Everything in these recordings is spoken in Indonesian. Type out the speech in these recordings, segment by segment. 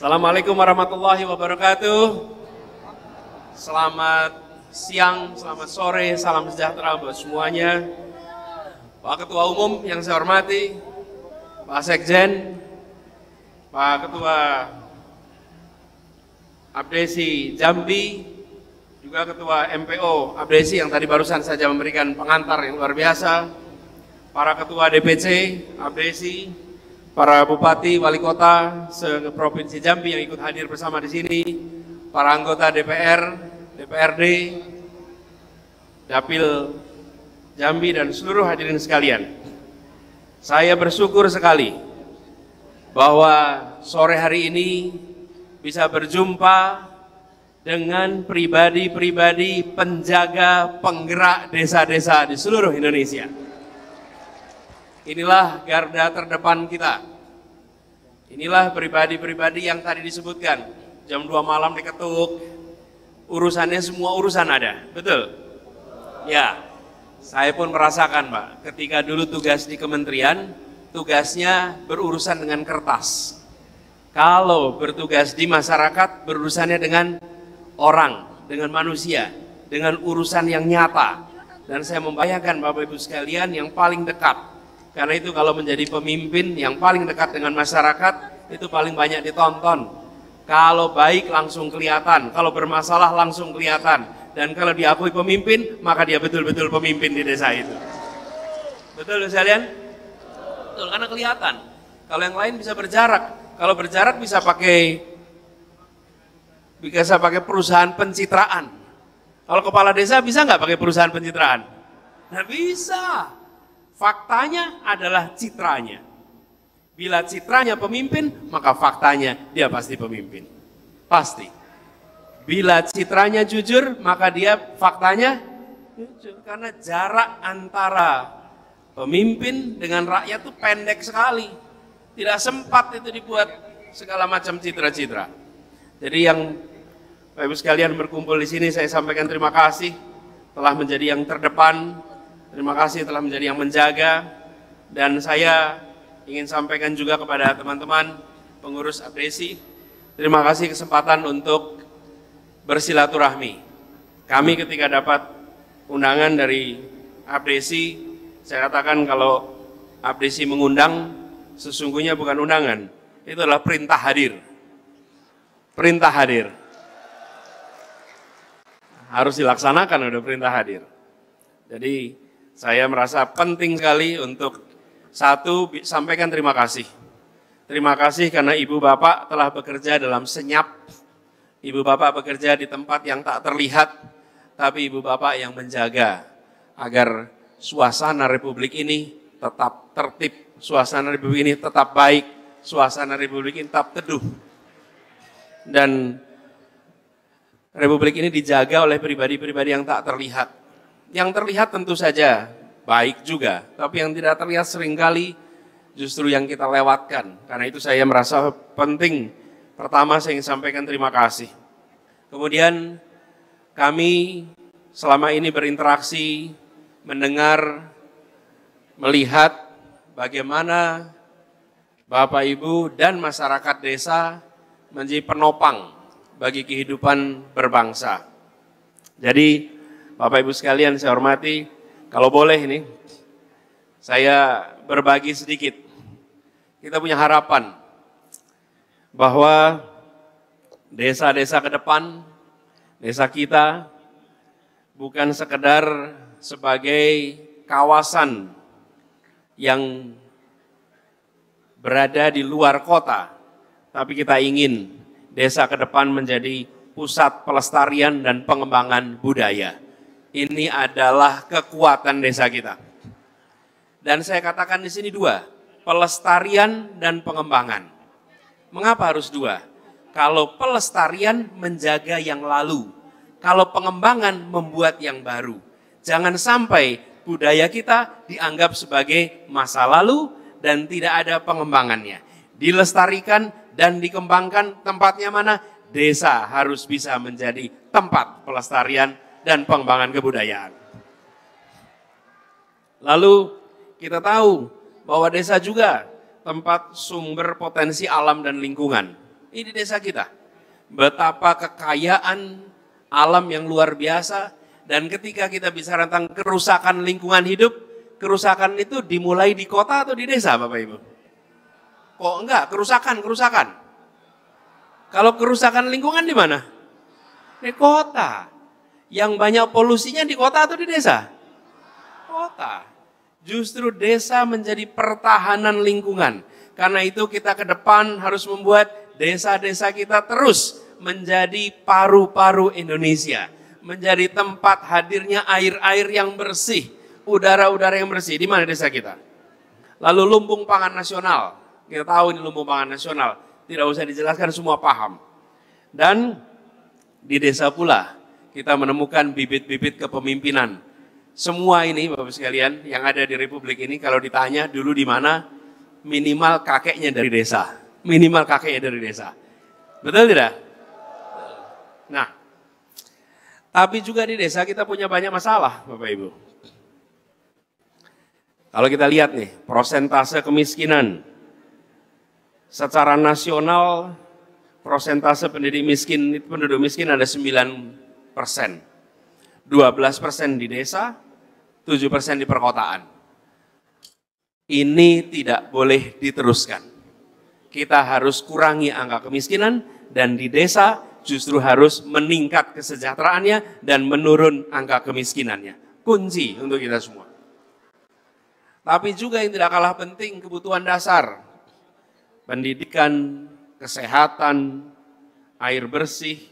Assalamualaikum warahmatullahi wabarakatuh. Selamat siang, selamat sore, salam sejahtera buat semuanya. Pak Ketua Umum yang saya hormati, Pak Sekjen, Pak Ketua Abdesi Jambi, juga Ketua MPO Abdesi yang tadi barusan saja memberikan pengantar yang luar biasa, para Ketua DPC Abdesi, para Bupati, Wali Kota se-Provinsi Jambi yang ikut hadir bersama di sini, para anggota DPR, DPRD, Dapil Jambi dan seluruh hadirin sekalian. Saya bersyukur sekali bahwa sore hari ini bisa berjumpa dengan pribadi-pribadi penjaga penggerak desa-desa di seluruh Indonesia. Inilah garda terdepan kita. Inilah pribadi-pribadi yang tadi disebutkan. Jam 2 malam diketuk, urusannya semua urusan ada, betul? Ya, saya pun merasakan Pak, ketika dulu tugas di kementerian, tugasnya berurusan dengan kertas. Kalau bertugas di masyarakat, berurusannya dengan orang, dengan manusia, dengan urusan yang nyata. Dan saya membayangkan Bapak Ibu sekalian yang paling dekat. Karena itu kalau menjadi pemimpin yang paling dekat dengan masyarakat, itu paling banyak ditonton. Kalau baik langsung kelihatan, kalau bermasalah langsung kelihatan. Dan kalau diakui pemimpin, maka dia betul-betul pemimpin di desa itu. Betul sekalian? Betul, karena kelihatan. Kalau yang lain bisa berjarak. Kalau berjarak bisa pakai perusahaan pencitraan. Kalau kepala desa bisa nggak pakai perusahaan pencitraan? Nggak bisa. Faktanya adalah citranya. Bila citranya pemimpin, maka faktanya dia pasti pemimpin. Pasti. Bila citranya jujur, maka dia faktanya jujur. Karena jarak antara pemimpin dengan rakyat itu pendek sekali. Tidak sempat itu dibuat segala macam citra-citra. Jadi yang Bapak Ibu sekalian berkumpul di sini, saya sampaikan terima kasih telah menjadi yang terdepan. Terima kasih telah menjadi yang menjaga, dan saya ingin sampaikan juga kepada teman-teman pengurus Abdesi, terima kasih kesempatan untuk bersilaturahmi. Kami ketika dapat undangan dari Abdesi, saya katakan kalau Abdesi mengundang, sesungguhnya bukan undangan, itu adalah perintah hadir. Perintah hadir. Harus dilaksanakan, udah perintah hadir. Jadi, saya merasa penting sekali untuk satu, sampaikan terima kasih. Terima kasih karena Ibu Bapak telah bekerja dalam senyap. Ibu Bapak bekerja di tempat yang tak terlihat, tapi Ibu Bapak yang menjaga agar suasana Republik ini tetap tertib, suasana Republik ini tetap baik, suasana Republik ini tetap teduh. Dan Republik ini dijaga oleh pribadi-pribadi yang tak terlihat. Yang terlihat tentu saja baik juga, tapi yang tidak terlihat seringkali justru yang kita lewatkan. Karena itu saya merasa penting. Pertama saya ingin sampaikan terima kasih. Kemudian kami selama ini berinteraksi, mendengar, melihat bagaimana Bapak Ibu dan masyarakat desa menjadi penopang bagi kehidupan berbangsa. Jadi Bapak Ibu sekalian saya hormati, kalau boleh ini, saya berbagi sedikit. Kita punya harapan bahwa desa-desa ke depan, desa kita bukan sekedar sebagai kawasan yang berada di luar kota, tapi kita ingin desa ke depan menjadi pusat pelestarian dan pengembangan budaya. Ini adalah kekuatan desa kita. Dan saya katakan di sini dua, pelestarian dan pengembangan. Mengapa harus dua? Kalau pelestarian menjaga yang lalu, kalau pengembangan membuat yang baru. Jangan sampai budaya kita dianggap sebagai masa lalu dan tidak ada pengembangannya. Dilestarikan dan dikembangkan, tempatnya mana? Desa harus bisa menjadi tempat pelestarian dan pengembangan kebudayaan. Lalu kita tahu bahwa desa juga tempat sumber potensi alam dan lingkungan. Ini desa kita. Betapa kekayaan alam yang luar biasa. Dan ketika kita bicara tentang kerusakan lingkungan hidup, kerusakan itu dimulai di kota atau di desa, Bapak Ibu? Kok enggak? Kerusakan. Kalau kerusakan lingkungan di mana? Di kota. Yang banyak polusinya di kota atau di desa? Kota. Justru desa menjadi pertahanan lingkungan. Karena itu kita ke depan harus membuat desa-desa kita terus menjadi paru-paru Indonesia. Menjadi tempat hadirnya air-air yang bersih, udara-udara yang bersih. Di mana desa kita? Lalu lumbung pangan nasional. Kita tahu ini lumbung pangan nasional. Tidak usah dijelaskan, semua paham. Dan di desa pula kita menemukan bibit-bibit kepemimpinan. Semua ini Bapak sekalian yang ada di Republik ini kalau ditanya dulu di mana, minimal kakeknya dari desa. Minimal kakeknya dari desa. Betul tidak? Nah, tapi juga di desa kita punya banyak masalah, Bapak Ibu. Kalau kita lihat nih, persentase kemiskinan. Secara nasional, persentase penduduk miskin ada 9%. 12% di desa, 7% di perkotaan. Ini tidak boleh diteruskan. Kita harus kurangi angka kemiskinan dan di desa justru harus meningkat kesejahteraannya dan menurun angka kemiskinannya. Kunci untuk kita semua. Tapi juga yang tidak kalah penting kebutuhan dasar. Pendidikan, kesehatan, air bersih,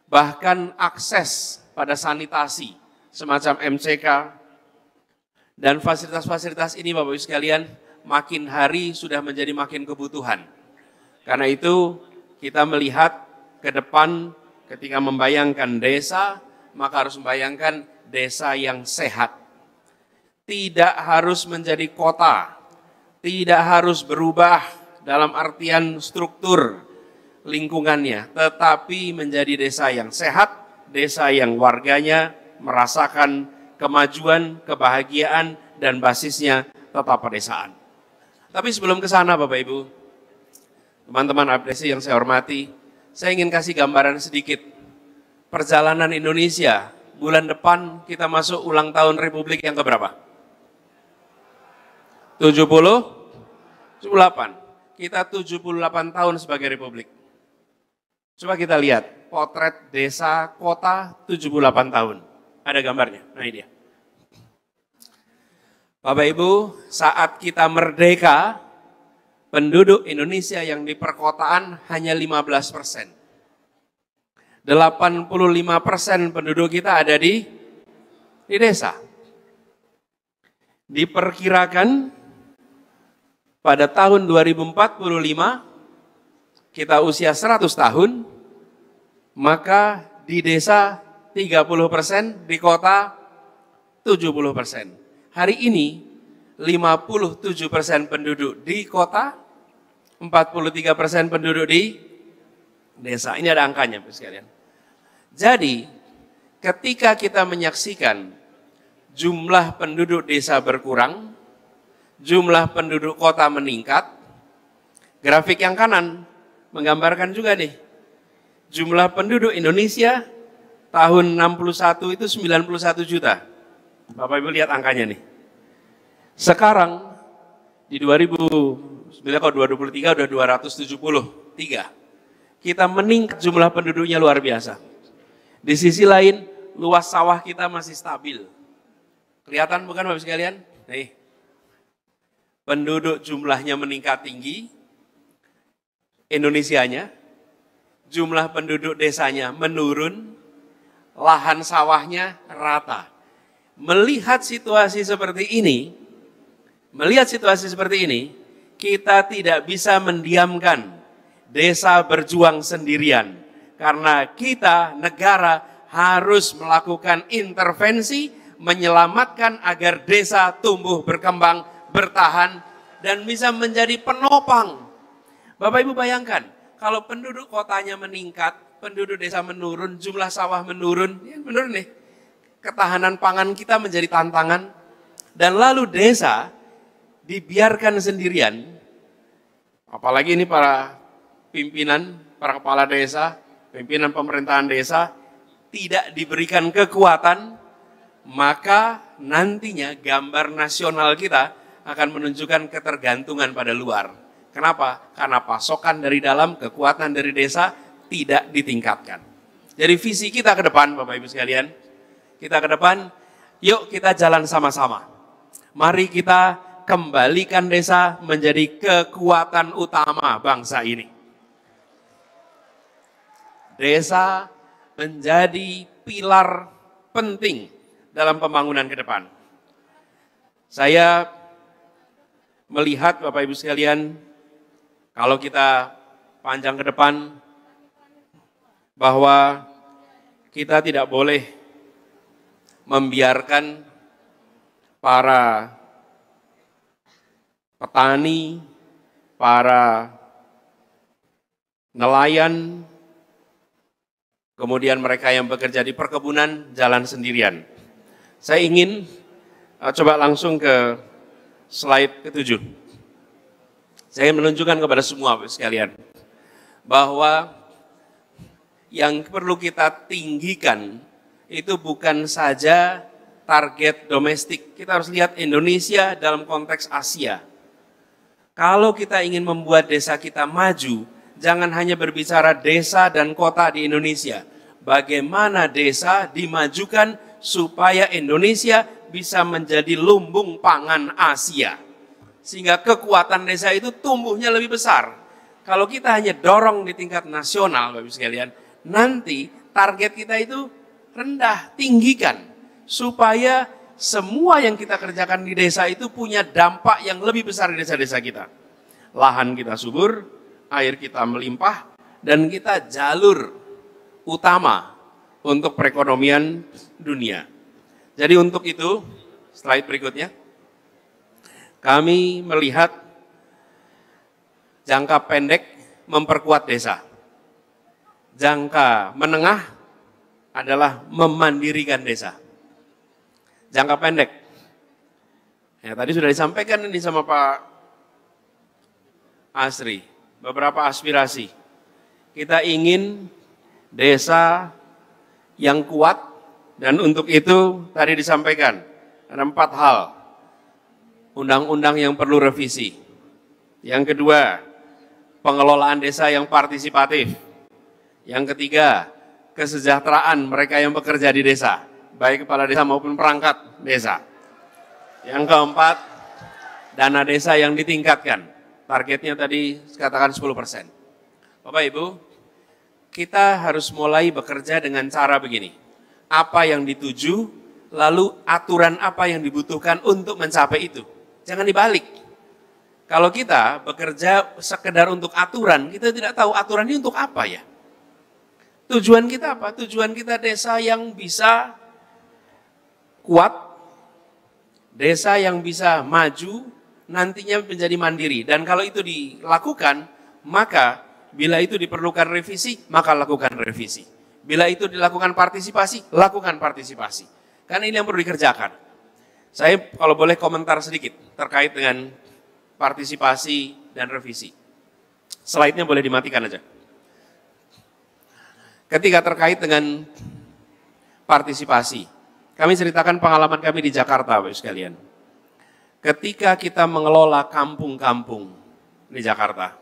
bahkan akses pada sanitasi semacam MCK. Dan fasilitas-fasilitas ini Bapak Ibu sekalian makin hari sudah menjadi makin kebutuhan. Karena itu kita melihat ke depan ketika membayangkan desa, maka harus membayangkan desa yang sehat. Tidak harus menjadi kota, tidak harus berubah dalam artian struktur lingkungannya, tetapi menjadi desa yang sehat, desa yang warganya merasakan kemajuan, kebahagiaan, dan basisnya tetap pedesaan. Tapi sebelum ke sana Bapak Ibu, teman-teman abdesi yang saya hormati, saya ingin kasih gambaran sedikit. Perjalanan Indonesia, bulan depan kita masuk ulang tahun Republik yang keberapa? 78. Kita 78 tahun sebagai Republik. Coba kita lihat, potret desa, kota 78 tahun. Ada gambarnya, nah ini dia. Bapak Ibu, saat kita merdeka, penduduk Indonesia yang di perkotaan hanya 15%. 85% penduduk kita ada di desa. Diperkirakan pada tahun 2045 kita usia 100 tahun, maka di desa 30%, di kota 70%. Hari ini 57% penduduk di kota, 43% penduduk di desa. Ini ada angkanya, Bapak sekalian. Jadi, ketika kita menyaksikan jumlah penduduk desa berkurang, jumlah penduduk kota meningkat, grafik yang kanan menggambarkan juga nih, jumlah penduduk Indonesia tahun 61 itu 91 juta. Bapak Ibu lihat angkanya nih. Sekarang di 2023 udah 273. Kita meningkat jumlah penduduknya luar biasa. Di sisi lain, luas sawah kita masih stabil. Kelihatan bukan Bapak sekalian? Nih. Penduduk jumlahnya meningkat tinggi, Indonesianya, jumlah penduduk desanya menurun, lahan sawahnya rata. Melihat situasi seperti ini, kita tidak bisa mendiamkan desa berjuang sendirian. Karena kita, negara, harus melakukan intervensi, menyelamatkan agar desa tumbuh berkembang, bertahan, dan bisa menjadi penopang. Bapak Ibu bayangkan, kalau penduduk kotanya meningkat, penduduk desa menurun, jumlah sawah menurun, ya menurun nih. Ketahanan pangan kita menjadi tantangan, dan lalu desa dibiarkan sendirian, apalagi ini para pimpinan para kepala desa, pimpinan pemerintahan desa tidak diberikan kekuatan, maka nantinya gambar nasional kita akan menunjukkan ketergantungan pada luar. Kenapa? Karena pasokan dari dalam, kekuatan dari desa tidak ditingkatkan. Jadi visi kita ke depan, Bapak Ibu sekalian, kita ke depan, yuk kita jalan sama-sama. Mari kita kembalikan desa menjadi kekuatan utama bangsa ini. Desa menjadi pilar penting dalam pembangunan ke depan. Saya melihat Bapak Ibu sekalian, kalau kita panjang ke depan, bahwa kita tidak boleh membiarkan para petani, para nelayan, kemudian mereka yang bekerja di perkebunan jalan sendirian. Saya ingin coba langsung ke slide ke-7. Saya menunjukkan kepada semua sekalian bahwa yang perlu kita tinggikan itu bukan saja target domestik. Kita harus lihat Indonesia dalam konteks Asia. Kalau kita ingin membuat desa kita maju, jangan hanya berbicara desa dan kota di Indonesia. Bagaimana desa dimajukan supaya Indonesia bisa menjadi lumbung pangan Asia. Sehingga kekuatan desa itu tumbuhnya lebih besar. Kalau kita hanya dorong di tingkat nasional, Bapak Ibu sekalian, nanti target kita itu rendah, tinggikan. Supaya semua yang kita kerjakan di desa itu punya dampak yang lebih besar di desa-desa kita. Lahan kita subur, air kita melimpah, dan kita jalur utama untuk perekonomian dunia. Jadi untuk itu, slide berikutnya, kami melihat jangka pendek memperkuat desa. Jangka menengah adalah memandirikan desa. Jangka pendek, ya tadi sudah disampaikan ini sama Pak Asri, beberapa aspirasi. Kita ingin desa yang kuat, dan untuk itu tadi disampaikan ada 4 hal. Undang-undang yang perlu revisi. Yang kedua, pengelolaan desa yang partisipatif. Yang ketiga, kesejahteraan mereka yang bekerja di desa, baik kepala desa maupun perangkat desa. Yang keempat, dana desa yang ditingkatkan. Targetnya tadi katakan 10%. Bapak Ibu, kita harus mulai bekerja dengan cara begini. Apa yang dituju, lalu aturan apa yang dibutuhkan untuk mencapai itu. Jangan dibalik. Kalau kita bekerja sekedar untuk aturan, kita tidak tahu aturan ini untuk apa ya. Tujuan kita apa? Tujuan kita desa yang bisa kuat, desa yang bisa maju, nantinya menjadi mandiri. Dan kalau itu dilakukan, maka bila itu diperlukan revisi, maka lakukan revisi. Bila itu dilakukan partisipasi, lakukan partisipasi. Karena ini yang perlu dikerjakan. Saya kalau boleh komentar sedikit terkait dengan partisipasi dan revisi. Slide-nya boleh dimatikan aja. Ketika terkait dengan partisipasi, kami ceritakan pengalaman kami di Jakarta, Bapak sekalian. Ketika kita mengelola kampung-kampung di Jakarta,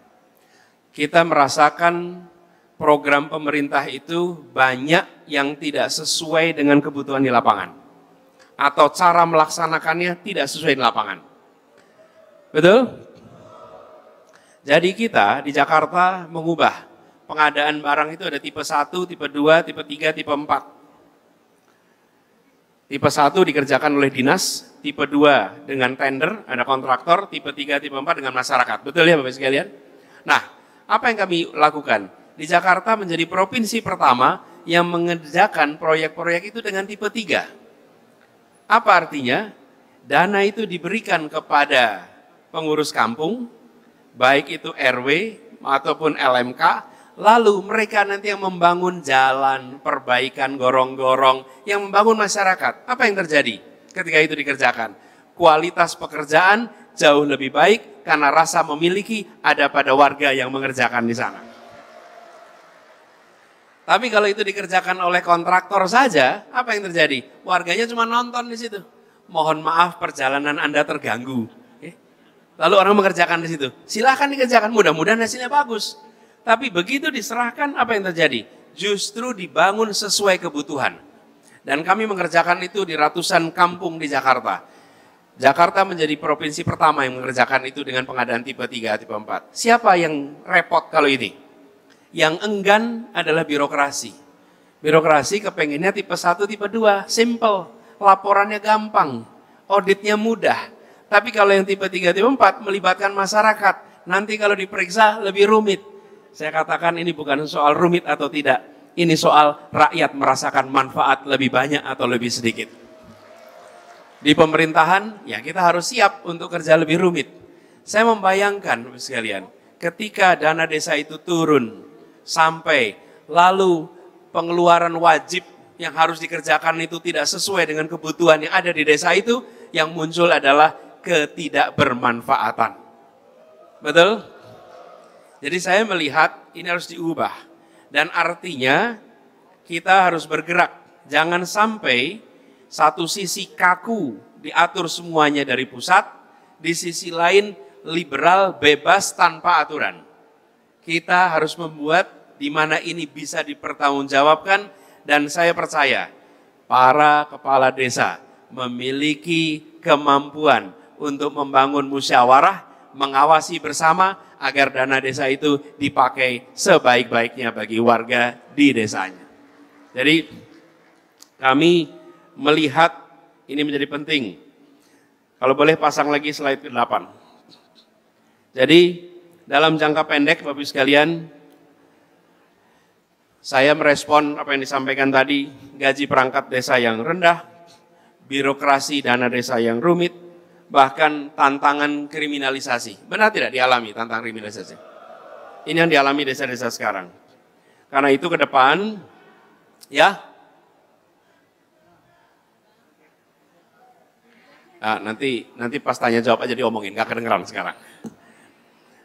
kita merasakan program pemerintah itu banyak yang tidak sesuai dengan kebutuhan di lapangan. Atau cara melaksanakannya tidak sesuai di lapangan. Betul? Jadi kita di Jakarta mengubah pengadaan barang itu ada tipe 1, tipe 2, tipe 3, tipe 4. Tipe 1 dikerjakan oleh dinas, tipe 2 dengan tender, ada kontraktor, tipe 3, tipe 4 dengan masyarakat. Betul ya Bapak sekalian? Nah, apa yang kami lakukan? Di Jakarta menjadi provinsi pertama yang mengerjakan proyek-proyek itu dengan tipe 3. Apa artinya? Dana itu diberikan kepada pengurus kampung, baik itu RW ataupun LMK, lalu mereka nanti yang membangun jalan, perbaikan gorong-gorong, yang membangun masyarakat. Apa yang terjadi ketika itu dikerjakan? Kualitas pekerjaan jauh lebih baik karena rasa memiliki ada pada warga yang mengerjakan di sana. Tapi kalau itu dikerjakan oleh kontraktor saja, apa yang terjadi? Warganya cuma nonton di situ. Mohon maaf perjalanan Anda terganggu. Lalu orang mengerjakan di situ. Silahkan dikerjakan, mudah-mudahan hasilnya bagus. Tapi begitu diserahkan, apa yang terjadi? Justru dibangun sesuai kebutuhan. Dan kami mengerjakan itu di ratusan kampung di Jakarta. Jakarta menjadi provinsi pertama yang mengerjakan itu dengan pengadaan tipe 3, tipe 4. Siapa yang repot kalau ini? Yang enggan adalah birokrasi. Birokrasi kepengennya tipe 1, tipe 2, simple. Laporannya gampang, auditnya mudah. Tapi kalau yang tipe 3, tipe 4 melibatkan masyarakat, nanti kalau diperiksa lebih rumit. Saya katakan ini bukan soal rumit atau tidak. Ini soal rakyat merasakan manfaat lebih banyak atau lebih sedikit. Di pemerintahan, ya kita harus siap untuk kerja lebih rumit. Saya membayangkan, sekalian, ketika dana desa itu turun, sampai lalu pengeluaran wajib yang harus dikerjakan itu tidak sesuai dengan kebutuhan yang ada di desa itu, yang muncul adalah ketidakbermanfaatan. Betul? Jadi saya melihat ini harus diubah. Dan artinya kita harus bergerak. Jangan sampai satu sisi kaku diatur semuanya dari pusat, di sisi lain liberal bebas tanpa aturan. Kita harus membuat di mana ini bisa dipertanggungjawabkan, dan saya percaya para kepala desa memiliki kemampuan untuk membangun musyawarah, mengawasi bersama agar dana desa itu dipakai sebaik-baiknya bagi warga di desanya. Jadi kami melihat ini menjadi penting. Kalau boleh pasang lagi slide ke-8. Jadi dalam jangka pendek Bapak Ibu sekalian, saya merespon apa yang disampaikan tadi, gaji perangkat desa yang rendah, birokrasi dana desa yang rumit, bahkan tantangan kriminalisasi. Benar tidak dialami tantangan kriminalisasi? Ini yang dialami desa-desa sekarang. Karena itu ke depan, ya, nah, nanti pas tanya jawab aja diomongin, gak kedengeran sekarang.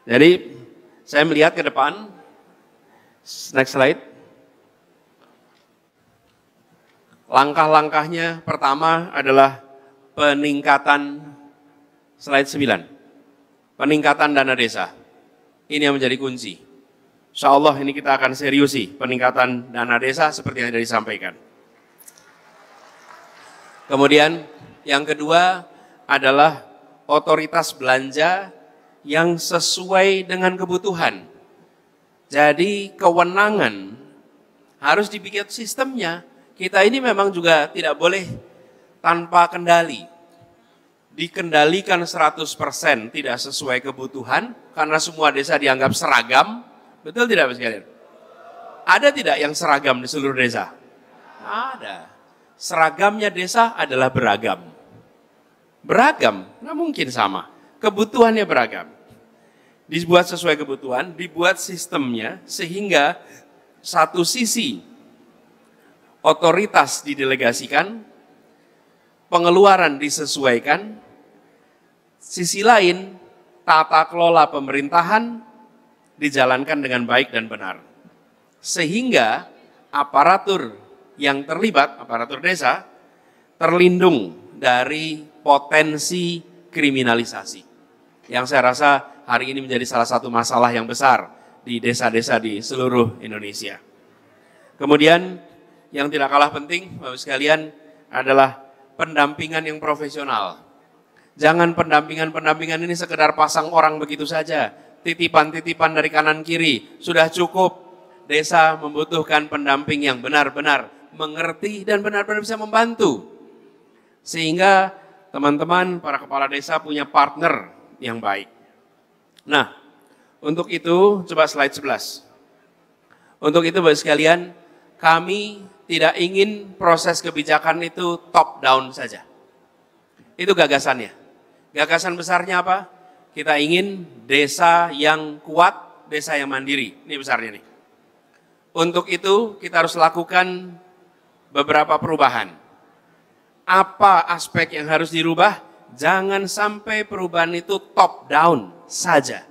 Jadi saya melihat ke depan, next slide. Langkah-langkahnya pertama adalah peningkatan, slide 9. Peningkatan dana desa. Ini yang menjadi kunci. Insya Allah ini kita akan seriusi peningkatan dana desa seperti yang sudah disampaikan. Kemudian yang kedua adalah otoritas belanja yang sesuai dengan kebutuhan. Jadi kewenangan harus dibikin sistemnya. Kita ini memang juga tidak boleh tanpa kendali. Dikendalikan 100% tidak sesuai kebutuhan karena semua desa dianggap seragam. Betul tidak Pak sekalian? Ada tidak yang seragam di seluruh desa? Ada. Seragamnya desa adalah beragam. Beragam, nggak mungkin sama. Kebutuhannya beragam. Dibuat sesuai kebutuhan, dibuat sistemnya sehingga satu sisi otoritas didelegasikan, pengeluaran disesuaikan, sisi lain tata kelola pemerintahan dijalankan dengan baik dan benar. Sehingga aparatur yang terlibat, aparatur desa, terlindung dari potensi kriminalisasi. Yang saya rasa hari ini menjadi salah satu masalah yang besar di desa-desa di seluruh Indonesia. Kemudian yang tidak kalah penting, Bapak sekalian, adalah pendampingan yang profesional. Jangan pendampingan ini sekedar pasang orang begitu saja. Titipan-titipan dari kanan kiri, sudah cukup. Desa membutuhkan pendamping yang benar-benar mengerti dan benar-benar bisa membantu. Sehingga teman-teman, para kepala desa punya partner yang baik. Nah, untuk itu, coba slide 11. Untuk itu, Bapak sekalian, kami tidak ingin proses kebijakan itu top down saja. Itu gagasannya. Gagasan besarnya apa? Kita ingin desa yang kuat, desa yang mandiri. Ini besarnya nih. Untuk itu kita harus lakukan beberapa perubahan. Apa aspek yang harus dirubah? Jangan sampai perubahan itu top down saja.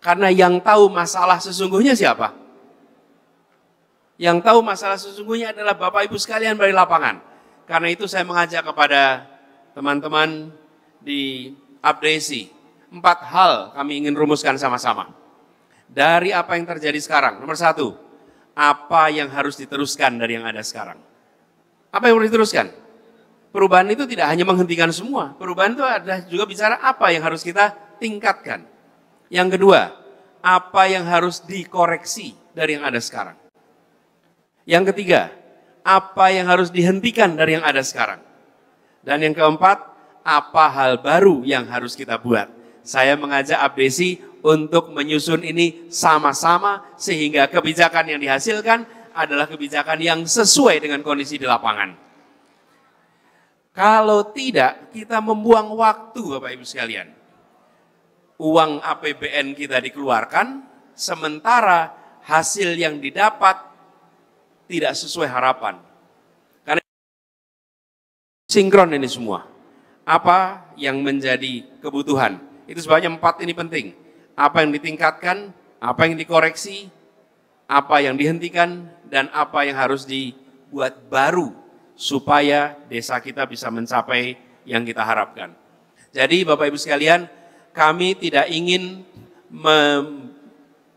Karena yang tahu masalah sesungguhnya siapa? Yang tahu masalah sesungguhnya adalah Bapak Ibu sekalian dari lapangan. Karena itu saya mengajak kepada teman-teman di Abdesi, 4 hal kami ingin rumuskan sama-sama. Dari apa yang terjadi sekarang, nomor 1, apa yang harus diteruskan dari yang ada sekarang? Apa yang harus diteruskan? Perubahan itu tidak hanya menghentikan semua. Perubahan itu adalah juga bicara apa yang harus kita tingkatkan. Yang kedua, apa yang harus dikoreksi dari yang ada sekarang. Yang ketiga, apa yang harus dihentikan dari yang ada sekarang. Dan yang keempat, apa hal baru yang harus kita buat. Saya mengajak Abdesi untuk menyusun ini sama-sama sehingga kebijakan yang dihasilkan adalah kebijakan yang sesuai dengan kondisi di lapangan. Kalau tidak, kita membuang waktu Bapak Ibu sekalian. Uang APBN kita dikeluarkan, sementara hasil yang didapat tidak sesuai harapan. Karena sinkron ini semua. Apa yang menjadi kebutuhan? Itu sebabnya 4 ini penting. Apa yang ditingkatkan, apa yang dikoreksi, apa yang dihentikan, dan apa yang harus dibuat baru supaya desa kita bisa mencapai yang kita harapkan. Jadi Bapak Ibu sekalian, kami tidak ingin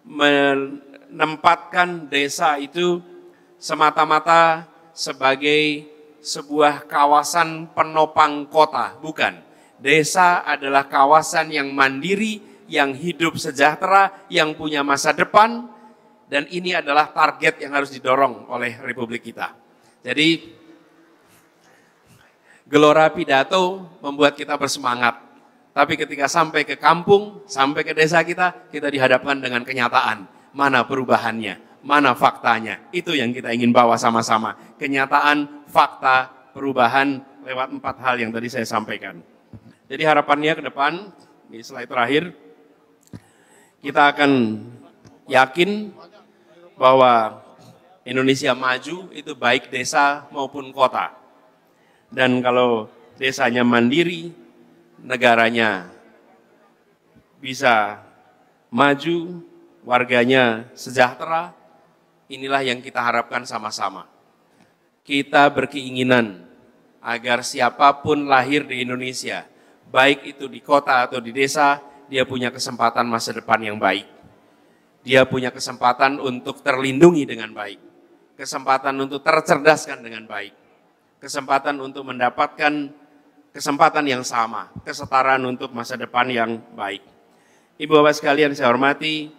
menempatkan desa itu semata-mata sebagai sebuah kawasan penopang kota, bukan. Desa adalah kawasan yang mandiri, yang hidup sejahtera, yang punya masa depan, dan ini adalah target yang harus didorong oleh Republik kita. Jadi gelora pidato membuat kita bersemangat, tapi ketika sampai ke kampung, sampai ke desa kita dihadapkan dengan kenyataan. Mana perubahannya, mana faktanya, itu yang kita ingin bawa sama-sama. Kenyataan, fakta, perubahan lewat 4 hal yang tadi saya sampaikan. Jadi harapannya ke depan, di slide terakhir, kita akan yakin bahwa Indonesia maju itu baik desa maupun kota. Dan kalau desanya mandiri, negaranya bisa maju, warganya sejahtera, inilah yang kita harapkan sama-sama. Kita berkeinginan agar siapapun lahir di Indonesia, baik itu di kota atau di desa, dia punya kesempatan masa depan yang baik. Dia punya kesempatan untuk terlindungi dengan baik, kesempatan untuk tercerdaskan dengan baik, kesempatan untuk mendapatkan kesempatan yang sama, kesetaraan untuk masa depan yang baik. Ibu Bapak sekalian saya hormati,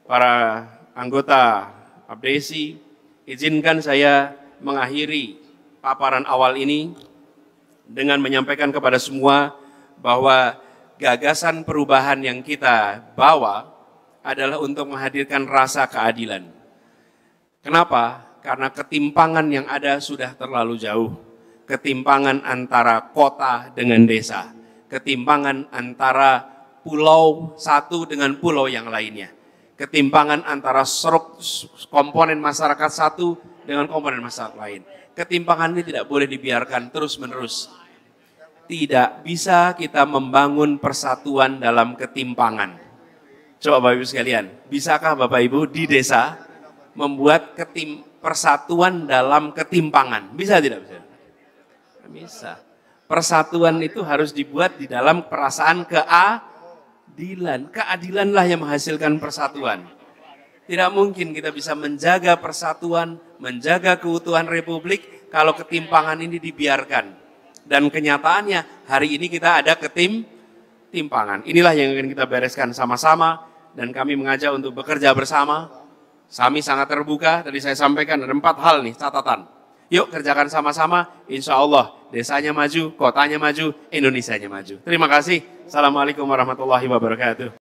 para anggota Abdesi, izinkan saya mengakhiri paparan awal ini dengan menyampaikan kepada semua bahwa gagasan perubahan yang kita bawa adalah untuk menghadirkan rasa keadilan. Kenapa? Karena ketimpangan yang ada sudah terlalu jauh. Ketimpangan antara kota dengan desa. Ketimpangan antara pulau satu dengan pulau yang lainnya. Ketimpangan antara komponen masyarakat satu dengan komponen masyarakat lain. Ketimpangan ini tidak boleh dibiarkan terus-menerus. Tidak bisa kita membangun persatuan dalam ketimpangan. Coba Bapak Ibu sekalian, bisakah Bapak Ibu di desa membuat persatuan dalam ketimpangan? Bisa tidak bisa? Bisa. Persatuan itu harus dibuat di dalam perasaan keadilan. Keadilanlah yang menghasilkan persatuan. Tidak mungkin kita bisa menjaga persatuan, menjaga keutuhan Republik kalau ketimpangan ini dibiarkan. Dan kenyataannya hari ini kita ada ketimpangan. Inilah yang akan kita bereskan sama-sama dan kami mengajak untuk bekerja bersama. Kami sangat terbuka, tadi saya sampaikan ada 4 hal nih catatan. Yuk kerjakan sama-sama, insya Allah desanya maju, kotanya maju, Indonesianya maju. Terima kasih. Assalamualaikum warahmatullahi wabarakatuh.